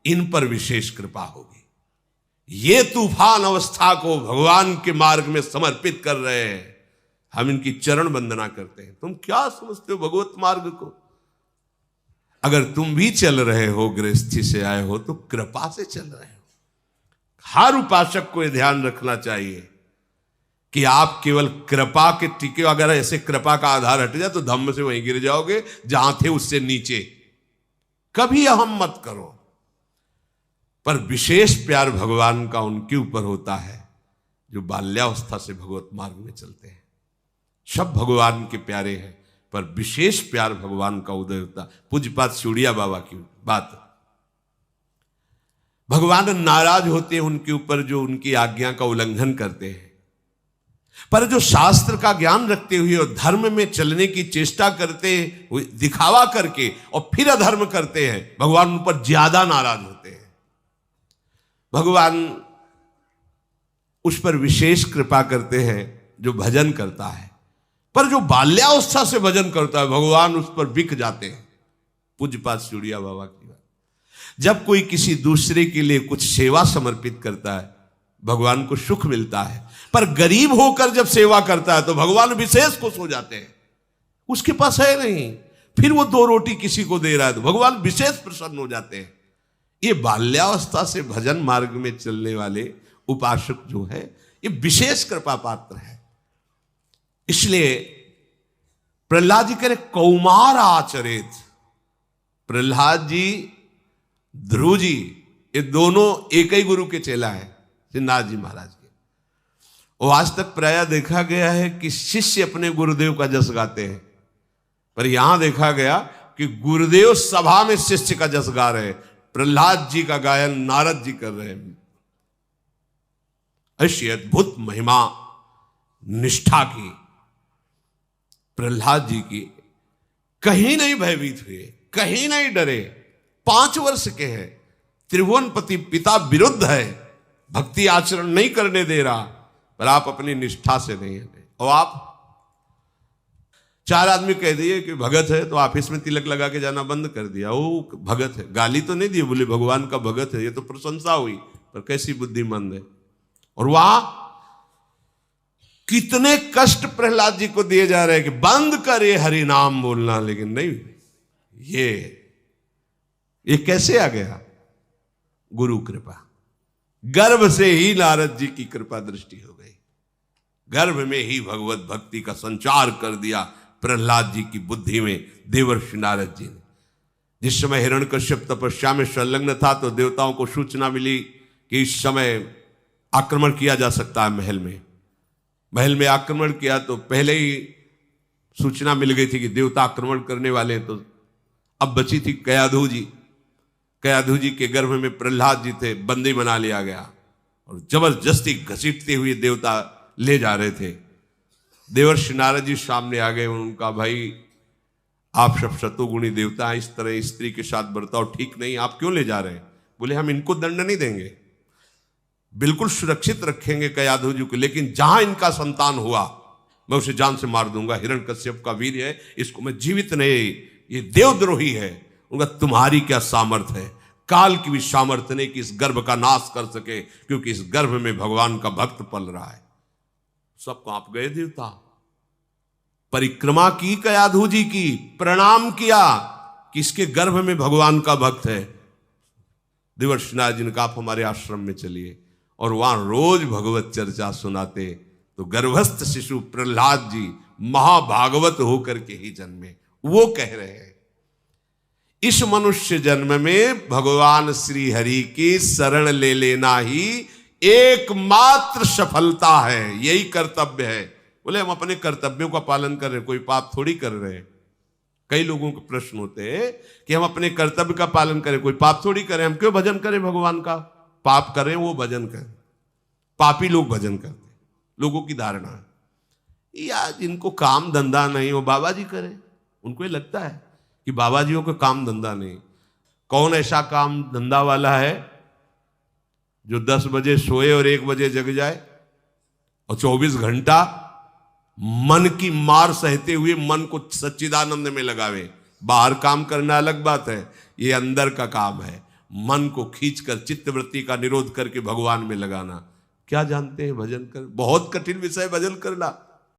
इन पर विशेष कृपा होगी। ये तूफान अवस्था को भगवान के मार्ग में समर्पित कर रहे हैं, हम इनकी चरण वंदना करते हैं। तुम क्या समझते हो भगवत मार्ग को? अगर तुम भी चल रहे हो, गृहस्थी से आए हो, तो कृपा से चल रहे हो। हर उपासक को यह ध्यान रखना चाहिए कि आप केवल कृपा के टिके, अगर ऐसे कृपा का आधार हट जाए तो धम्म से वहीं गिर जाओगे जहां थे उससे नीचे। कभी अहम मत करो। पर विशेष प्यार भगवान का उनके ऊपर होता है जो बाल्यावस्था से भगवत मार्ग में चलते हैं। सब भगवान के प्यारे हैं, पर विशेष प्यार भगवान का उदय होता। पूज्यपाद सिउड़िया बाबा की बात, भगवान नाराज होते हैं उनके ऊपर जो उनकी आज्ञा का उल्लंघन करते हैं, पर जो शास्त्र का ज्ञान रखते हुए और धर्म में चलने की चेष्टा करते हुए, दिखावा करके और फिर अधर्म करते हैं, भगवान उन पर ज्यादा नाराज होते हैं। भगवान उस पर विशेष कृपा करते हैं जो भजन करता है, पर जो बाल्यावस्था से भजन करता है भगवान उस पर बिक जाते हैं। पूज्यपाद सिउड़िया बाबा की बात। जब कोई किसी दूसरे के लिए कुछ सेवा समर्पित करता है भगवान को सुख मिलता है, पर गरीब होकर जब सेवा करता है तो भगवान विशेष खुश हो जाते हैं। उसके पास है नहीं, फिर वो 2 रोटी किसी को दे रहा है तो भगवान विशेष प्रसन्न हो जाते हैं। ये बाल्यावस्था से भजन मार्ग में चलने वाले उपासक जो है ये विशेष कृपा पात्र है। इसलिए प्रहलाद जी कह रहे कौमार आचरित। प्रहलाद जी, ध्रुव जी, ये दोनों एक ही गुरु के चेला है, श्रीनाथ जी महाराज के। और आज तक प्रायः देखा गया है कि शिष्य अपने गुरुदेव का जस गाते हैं, पर यहां देखा गया कि गुरुदेव सभा में शिष्य का जस गा रहे हैं। प्रहलाद जी का गायन नारद जी कर रहे हैं। ऐसी अद्भुत महिमा निष्ठा की प्रहलाद जी की, कहीं नहीं भयभीत हुए, कहीं नहीं डरे। 5 वर्ष के हैं, त्रिभुवनपति पिता विरुद्ध है, भक्ति आचरण नहीं करने दे रहा, पर आप अपनी निष्ठा से नहीं हटे। और आप 4 आदमी कह दिए कि भगत है तो ऑफिस में तिलक लगा के जाना बंद कर दिया। वो भगत है, गाली तो नहीं दी, बोले भगवान का भगत है, ये तो प्रशंसा हुई, पर कैसी बुद्धिमंद है। और वहां कितने कष्ट प्रहलाद जी को दिए जा रहे हैं कि बंद करे हरि नाम बोलना, लेकिन नहीं। ये कैसे आ गया? गुरु कृपा। गर्भ से ही नारद जी की कृपा दृष्टि हो गई, गर्भ में ही भगवत भक्ति का संचार कर दिया प्रहलाद जी की बुद्धि में देवर्षि नारद जी ने। जिस समय हिरण्यकश्यप तपस्या में संलग्न था तो देवताओं को सूचना मिली कि इस समय आक्रमण किया जा सकता है महल में आक्रमण किया तो पहले ही सूचना मिल गई थी कि देवता आक्रमण करने वाले हैं। तो अब बची थी कयाधु जी। कयाधु जी के गर्भ में प्रहलाद जी थे, बंदी बना लिया गया और जबरदस्ती घसीटते हुए देवता ले जा रहे थे। देवर्षि नारद जी सामने आ गए। उनका भाई आप सब शतुगुणी देवता हैं, इस तरह स्त्री के साथ बर्ताव ठीक नहीं, आप क्यों ले जा रहे हैं? बोले हम इनको दंड नहीं देंगे, बिल्कुल सुरक्षित रखेंगे कयाधु जी को, लेकिन जहां इनका संतान हुआ मैं उसे जान से मार दूंगा। हिरण्यकश्यप का वीर है, इसको मैं जीवित नहीं, ये देवद्रोही है। उनका तुम्हारी क्या सामर्थ्य है? काल की भी सामर्थ्य नहीं कि इस गर्भ का नाश कर सके, क्योंकि इस गर्भ में भगवान का भक्त पल रहा है। सब कांप गए देवता। परिक्रमा की कयाधु जी की, प्रणाम किया कि इसके गर्भ में भगवान का भक्त है। देवर्षि नारद जी ने कहा आप हमारे आश्रम में चलिए, और वहां रोज भगवत चर्चा सुनाते। तो गर्भस्थ शिशु प्रहलाद जी महाभागवत होकर के ही जन्मे। वो कह रहे हैं इस मनुष्य जन्म में भगवान श्री हरि की शरण ले लेना ही एकमात्र सफलता है, यही कर्तव्य है। बोले हम अपने कर्तव्यों का पालन कर रहे हैं, कोई पाप थोड़ी कर रहे हैं। कई लोगों के प्रश्न होते हैं कि हम अपने कर्तव्य का पालन करें, कोई पाप थोड़ी करें, हम क्यों भजन करें भगवान का? पाप करें वो भजन करें, पापी लोग भजन करते। लोगों की धारणा है या जिनको काम धंधा नहीं वो बाबा जी करें। उनको ये लगता है कि बाबा जियों का काम धंधा नहीं। कौन ऐसा काम धंधा वाला है जो 10 बजे सोए और 1 बजे जग जाए और 24 घंटा मन की मार सहते हुए मन को सच्चिदानंद में लगावे? बाहर काम करना अलग बात है, ये अंदर का काम है। मन को खींचकर चित्तवृत्ति का निरोध करके भगवान में लगाना। क्या जानते हैं भजन कर? बहुत कठिन विषय भजन करना।